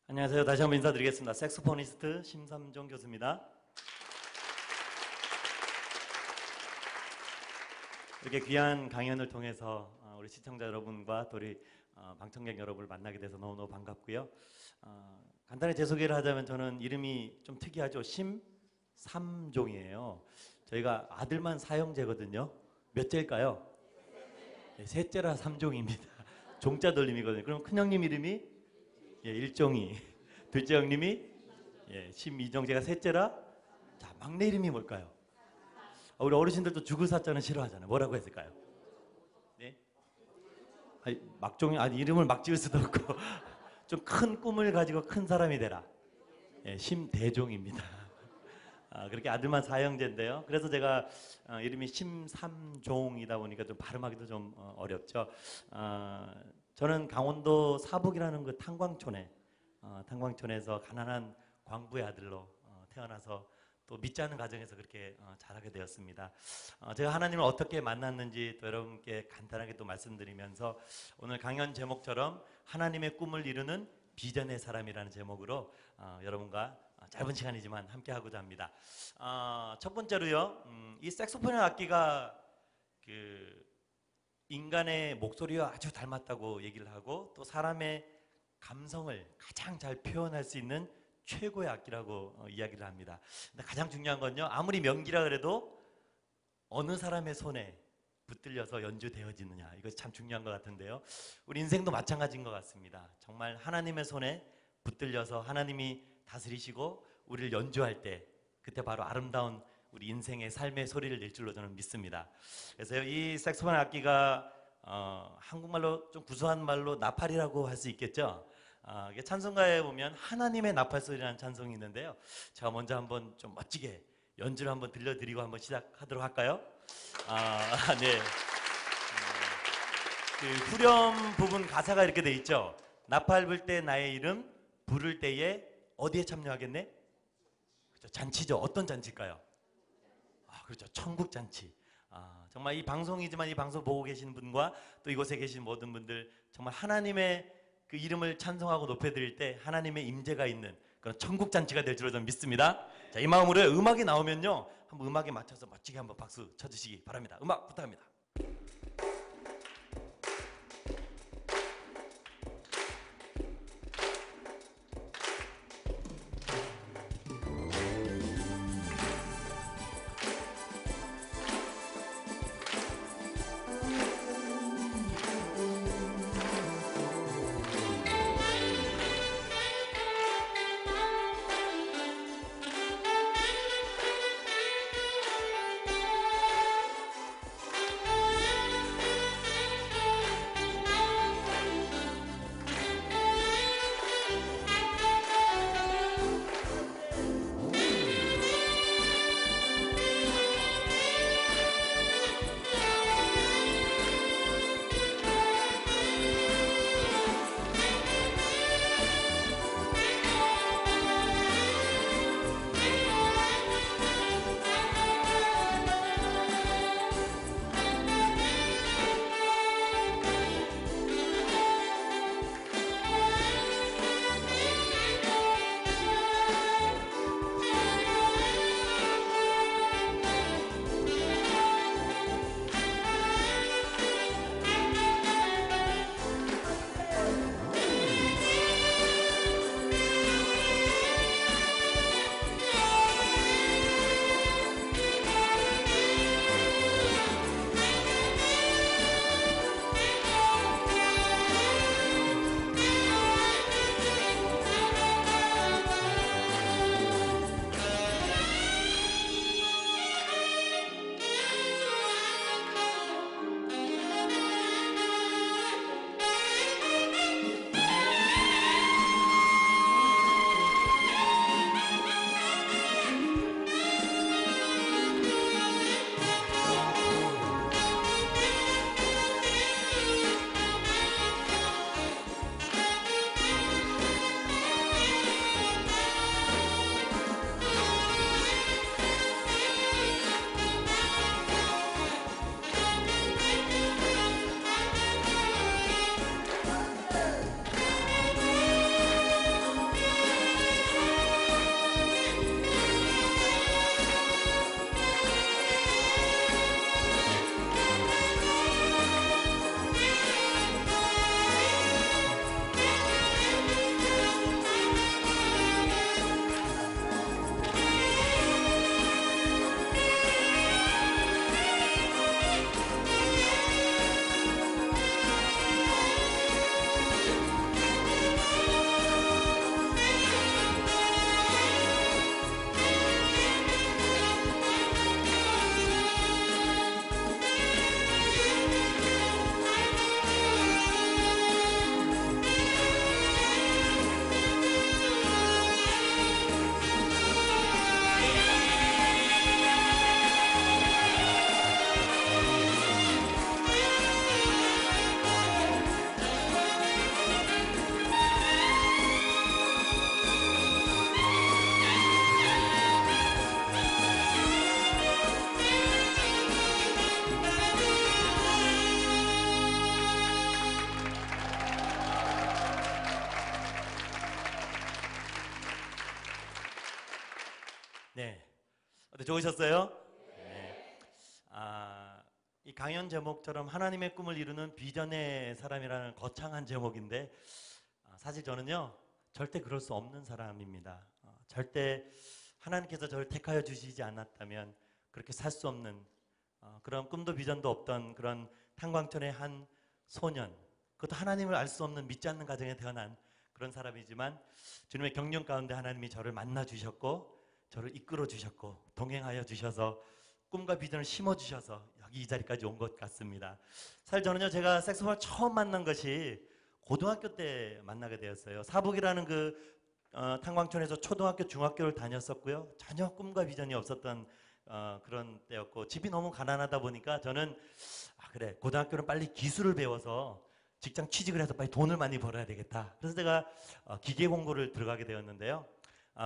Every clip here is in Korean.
안녕하세요. 다시 한번 인사드리겠습니다. 색소포니스트 심삼종 교수입니다. 이렇게 귀한 강연을 통해서 우리 시청자 여러분과 또 우리 방청객 여러분을 만나게 돼서 너무너무 반갑고요. 간단히 제 소개를 하자면 저는 이름이 좀 특이하죠. 심삼종이에요. 저희가 아들만 사형제거든요. 몇째일까요? 네, 셋째라 삼종입니다. 종자 돌림이거든요. 그럼 큰형님 이름이 일종이, 둘째 형님이 심이종, 제가 셋째라. 자, 막내 이름이 뭘까요? 우리 어르신들도 죽을 사자는 싫어하잖아요. 뭐라고 했을까요? 네? 아니, 막종이, 아니, 이름을 막 지을 수도 없고 좀 큰 꿈을 가지고 큰 사람이 되라. 심대종입니다. 그렇게 아들만 사형제인데요. 그래서 제가 이름이 심삼종이다 보니까 좀 발음하기도 좀 어렵죠. 저는 강원도 사북이라는 그 탄광촌에서 가난한 광부의 아들로 태어나서 또 믿지 않는 가정에서 그렇게 자라게 되었습니다. 제가 하나님을 어떻게 만났는지 또 여러분께 간단하게 또 말씀드리면서 오늘 강연 제목처럼 하나님의 꿈을 이루는 비전의 사람이라는 제목으로 여러분과 짧은 시간이지만 함께 하고자 합니다. 첫 번째로요, 이 색소폰 악기가 인간의 목소리와 아주 닮았다고 얘기를 하고 또 사람의 감성을 가장 잘 표현할 수 있는 최고의 악기라고 이야기를 합니다. 근데 가장 중요한 건요, 아무리 명기라 그래도 어느 사람의 손에 붙들려서 연주되어지느냐, 이것이 참 중요한 것 같은데요. 우리 인생도 마찬가지인 것 같습니다. 정말 하나님의 손에 붙들려서 하나님이 다스리시고 우리를 연주할 때 그때 바로 아름다운 우리 인생의 삶의 소리를 낼 줄로 저는 믿습니다. 그래서 이 색소폰 악기가 한국말로 좀 구수한 말로 나팔이라고 할 수 있겠죠. 찬송가에 보면 하나님의 나팔 소리라는 찬송이 있는데요. 제가 먼저 한번 좀 멋지게 연주를 한번 들려드리고 한번 시작하도록 할까요? 네. 그 후렴 부분 가사가 이렇게 돼 있죠. 나팔 불 때 나의 이름 부를 때에 어디에 참여하겠네? 그렇죠. 잔치죠. 어떤 잔치일까요? 그렇죠. 천국 잔치. 정말 이 방송이지만 이 방송 보고 계신 분과 또 이곳에 계신 모든 분들 정말 하나님의 그 이름을 찬송하고 높여드릴 때 하나님의 임재가 있는 그런 천국 잔치가 될 줄로 저는 믿습니다. 자, 이 마음으로 음악이 나오면요, 한번 음악에 맞춰서 멋지게 한번 박수 쳐주시기 바랍니다. 음악 부탁합니다. 좋으셨어요? 네. 이 강연 제목처럼 하나님의 꿈을 이루는 비전의 사람이라는 거창한 제목인데 사실 저는요 절대 그럴 수 없는 사람입니다. 절대 하나님께서 저를 택하여 주시지 않았다면 그렇게 살 수 없는 그런 꿈도 비전도 없던 그런 탄광촌의 한 소년, 그것도 하나님을 알 수 없는 믿지 않는 가정에 태어난 그런 사람이지만 주님의 경륜 가운데 하나님이 저를 만나 주셨고 저를 이끌어 주셨고 동행하여 주셔서 꿈과 비전을 심어 주셔서 여기 이 자리까지 온 것 같습니다. 사실 저는요 제가 색소폰을 처음 만난 것이 고등학교 때 만나게 되었어요. 사북이라는 탄광촌에서 초등학교 중학교를 다녔었고요. 전혀 꿈과 비전이 없었던 그런 때였고 집이 너무 가난하다 보니까 저는 그래 고등학교는 빨리 기술을 배워서 직장 취직을 해서 빨리 돈을 많이 벌어야 되겠다. 그래서 제가 기계 공고를 들어가게 되었는데요.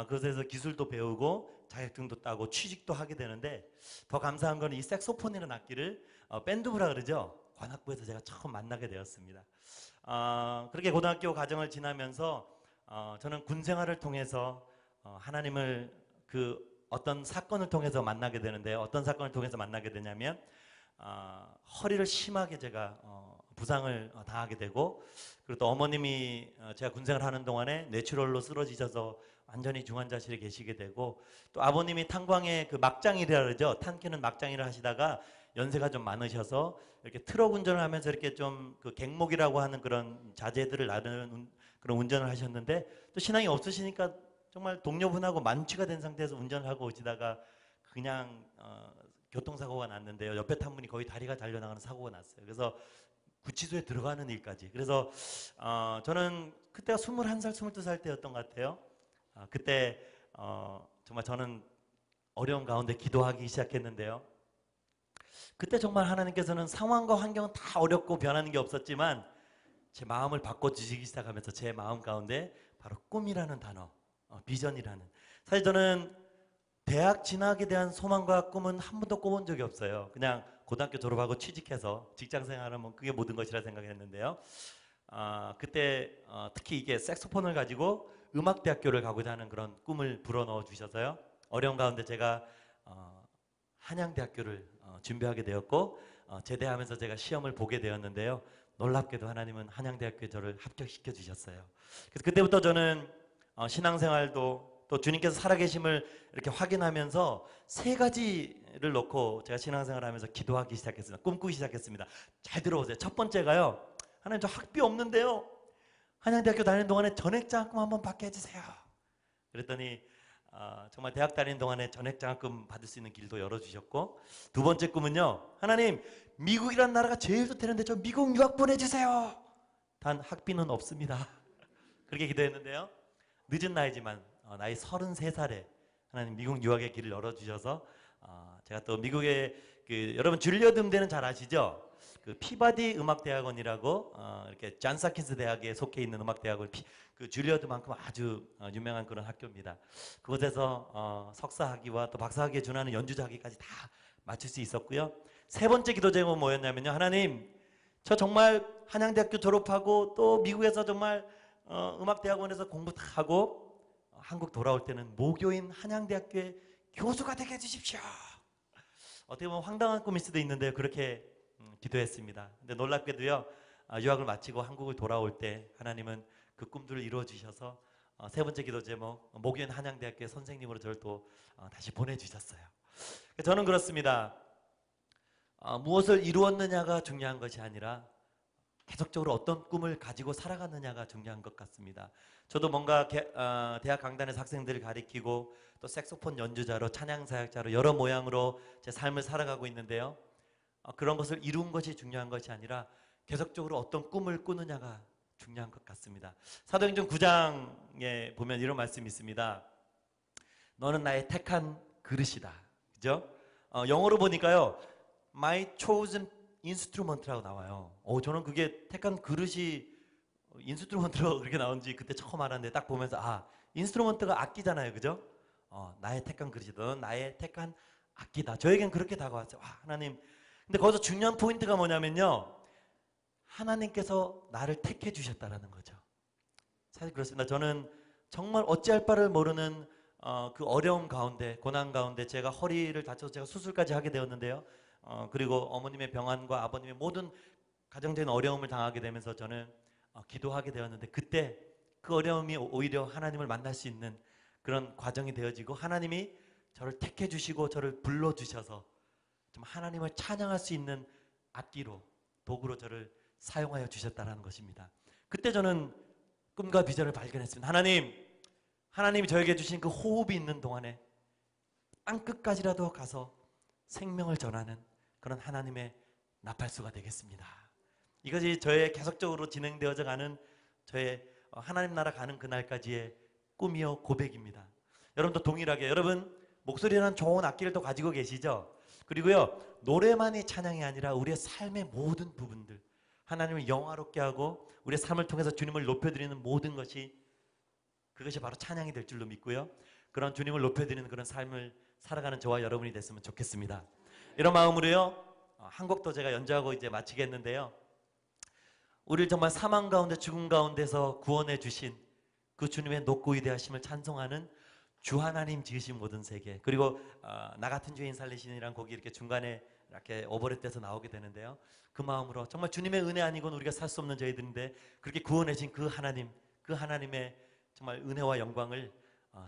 그것에서 기술도 배우고 자격증도 따고 취직도 하게 되는데 더 감사한 건 이 색소폰이라는 악기를 밴드부라 그러죠. 관악부에서 제가 처음 만나게 되었습니다. 그렇게 고등학교 과정을 지나면서 저는 군 생활을 통해서 하나님을 어떤 사건을 통해서 만나게 되는데 어떤 사건을 통해서 만나게 되냐면 허리를 심하게 제가 부상을 당하게 되고 그리고 또 어머님이 제가 군생활 하는 동안에 뇌출혈로 쓰러지셔서 완전히 중환자실에 계시게 되고 또 아버님이 탄광의 막장일이라 그러죠. 탄캐는 막장일을 하시다가 연세가 좀 많으셔서 이렇게 트럭 운전을 하면서 이렇게 좀 갱목이라고 하는 그런 자재들을 나르는 그런 운전을 하셨는데 또 신앙이 없으시니까 정말 동료분하고 만취가 된 상태에서 운전을 하고 오시다가 그냥 교통사고가 났는데요. 옆에 탄 분이 거의 다리가 달려나가는 사고가 났어요. 그래서 구치소에 들어가는 일까지. 그래서 저는 그때가 21살, 22살 때였던 것 같아요. 그때 정말 저는 어려운 가운데 기도하기 시작했는데요. 그때 정말 하나님께서는 상황과 환경은 다 어렵고 변하는 게 없었지만 제 마음을 바꿔주시기 시작하면서 제 마음 가운데 바로 꿈이라는 단어, 비전이라는. 사실 저는 대학 진학에 대한 소망과 꿈은 한 번도 꿔본 적이 없어요. 그냥 고등학교 졸업하고 취직해서 직장 생활하면 그게 모든 것이라 생각했는데요. 그때 특히 이게 색소폰을 가지고 음악대학교를 가고자 하는 그런 꿈을 불어넣어 주셔서요. 어려운 가운데 제가 한양대학교를 준비하게 되었고 제대하면서 제가 시험을 보게 되었는데요. 놀랍게도 하나님은 한양대학교에 저를 합격시켜 주셨어요. 그래서 그때부터 저는 신앙생활도 또 주님께서 살아계심을 이렇게 확인하면서 세 가지를 놓고 제가 신앙생활을 하면서 기도하기 시작했습니다. 꿈꾸기 시작했습니다. 잘 들어보세요. 첫 번째가요. 하나님 저 학비 없는데요. 한양대학교 다니는 동안에 전액장학금 한번 받게 해주세요. 그랬더니 정말 대학 다니는 동안에 전액장학금 받을 수 있는 길도 열어주셨고 두 번째 꿈은요. 하나님 미국이라는 나라가 제일 좋다는데 저 미국 유학 보내주세요. 단 학비는 없습니다. 그렇게 기도했는데요. 늦은 나이지만 나이 33살에 하나님 미국 유학의 길을 열어주셔서 제가 또 미국의 여러분 줄리어드 음대는 잘 아시죠? 피바디 음악대학원이라고 이렇게 존스홉킨스 대학에 속해 있는 음악대학원 줄리어드만큼 아주 유명한 그런 학교입니다. 그곳에서 석사학위와 또 박사학위에 준하는 연주자학위까지 다 마칠 수 있었고요. 세 번째 기도 제목은 뭐였냐면요. 하나님 저 정말 한양대학교 졸업하고 또 미국에서 정말 음악대학원에서 공부 다 하고 한국 돌아올 때는 모교인 한양대학교의 교수가 되게 해주십시오. 어떻게 보면 황당한 꿈일 수도 있는데요. 그렇게 기도했습니다. 근데 놀랍게도요. 유학을 마치고 한국을 돌아올 때 하나님은 그 꿈들을 이루어 주셔서 세 번째 기도 제목 모교인 한양대학교의 선생님으로 저를 또 다시 보내주셨어요. 저는 그렇습니다. 무엇을 이루었느냐가 중요한 것이 아니라 계속적으로 어떤 꿈을 가지고 살아가느냐가 중요한 것 같습니다. 저도 뭔가 대학 강단에서 학생들을 가리키고 또 색소폰 연주자로 찬양사역자로 여러 모양으로 제 삶을 살아가고 있는데요. 그런 것을 이룬 것이 중요한 것이 아니라 계속적으로 어떤 꿈을 꾸느냐가 중요한 것 같습니다. 사도행전 9장에 보면 이런 말씀이 있습니다. 너는 나의 택한 그릇이다. 그죠? 영어로 보니까요. My chosen 인스트루먼트라고 나와요. 저는 그게 택한 그릇이 인스트루먼트로 그렇게 나온지 그때 처음 알았는데 딱 보면서 인스트루먼트가 악기잖아요. 그죠? 나의 택한 그릇이다. 너는 나의 택한 악기다. 저에겐 그렇게 다가왔어요. 하나님. 근데 거기서 중요한 포인트가 뭐냐면요. 하나님께서 나를 택해 주셨다라는 거죠. 사실 그렇습니다. 저는 정말 어찌할 바를 모르는 그 어려움 가운데, 고난 가운데 제가 허리를 다쳐서 제가 수술까지 하게 되었는데요. 그리고 어머님의 병환과 아버님의 모든 가정적인 어려움을 당하게 되면서 저는 기도하게 되었는데, 그때 그 어려움이 오히려 하나님을 만날 수 있는 그런 과정이 되어지고, 하나님이 저를 택해 주시고 저를 불러 주셔서 좀 하나님을 찬양할 수 있는 악기로, 도구로 저를 사용하여 주셨다는 것입니다. 그때 저는 꿈과 비전을 발견했습니다. 하나님이 저에게 주신 그 호흡이 있는 동안에 땅 끝까지라도 가서 생명을 전하는 그런 하나님의 나팔수가 되겠습니다. 이것이 저의 계속적으로 진행되어져 가는 저의 하나님 나라 가는 그날까지의 꿈이요 고백입니다. 여러분도 동일하게, 여러분 목소리라는 좋은 악기를 또 가지고 계시죠? 그리고요, 노래만이 찬양이 아니라 우리의 삶의 모든 부분들, 하나님을 영화롭게 하고 우리의 삶을 통해서 주님을 높여드리는 모든 것이, 그것이 바로 찬양이 될 줄로 믿고요, 그런 주님을 높여드리는 그런 삶을 살아가는 저와 여러분이 됐으면 좋겠습니다. 이런 마음으로요, 한 곡도 제가 연주하고 이제 마치겠는데요, 우리를 정말 사망 가운데 죽음 가운데서 구원해 주신 그 주님의 높고 위대하심을 찬송하는 주 하나님 지으신 모든 세계, 그리고 나 같은 죄인 살리시니라는 곡이 이렇게 중간에 이렇게 오버랩돼서 나오게 되는데요, 그 마음으로 정말 주님의 은혜 아니고는 우리가 살 수 없는 저희들인데 그렇게 구원해 주신 그 하나님의 정말 은혜와 영광을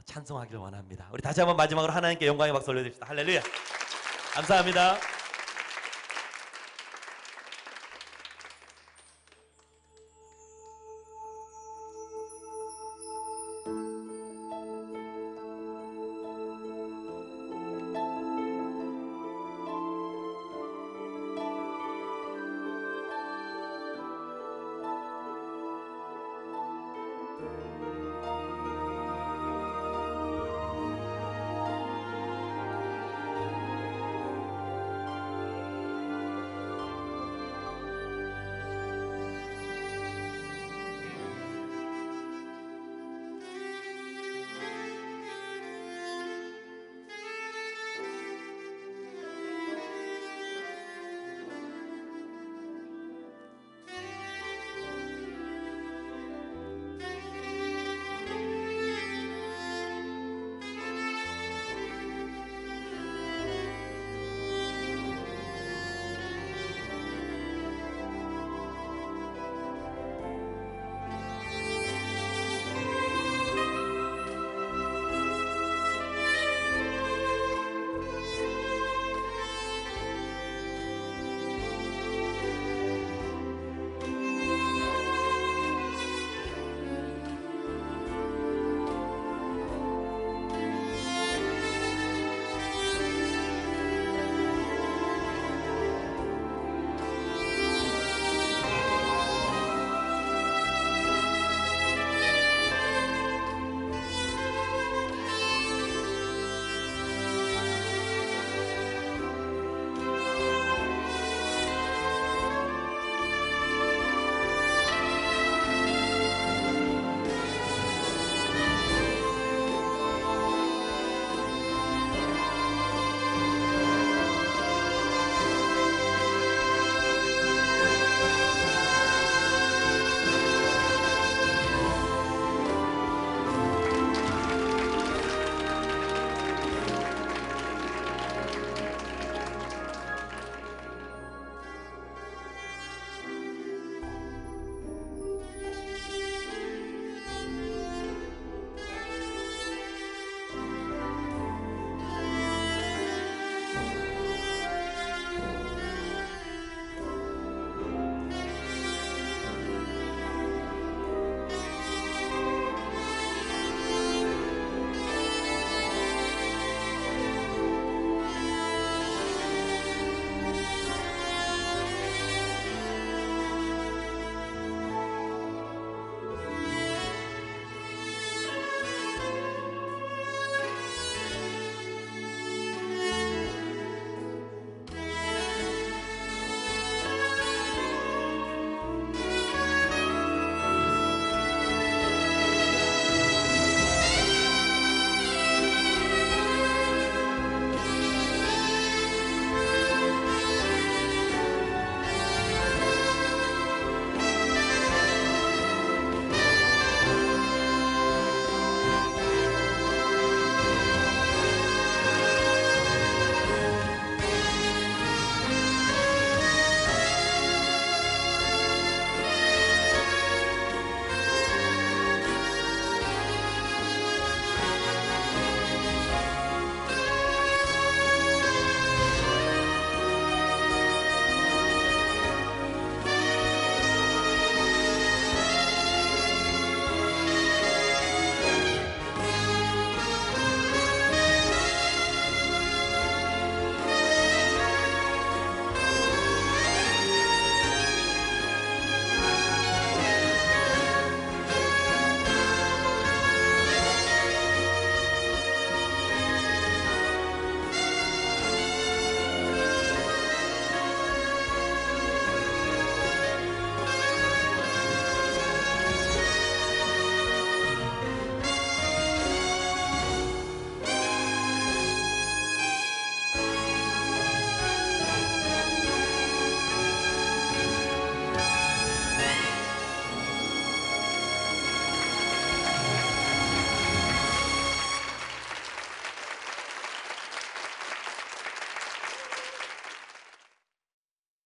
찬송하기를 원합니다. 우리 다시 한번 마지막으로 하나님께 영광의 박수 올려드립시다. 할렐루야. 감사합니다.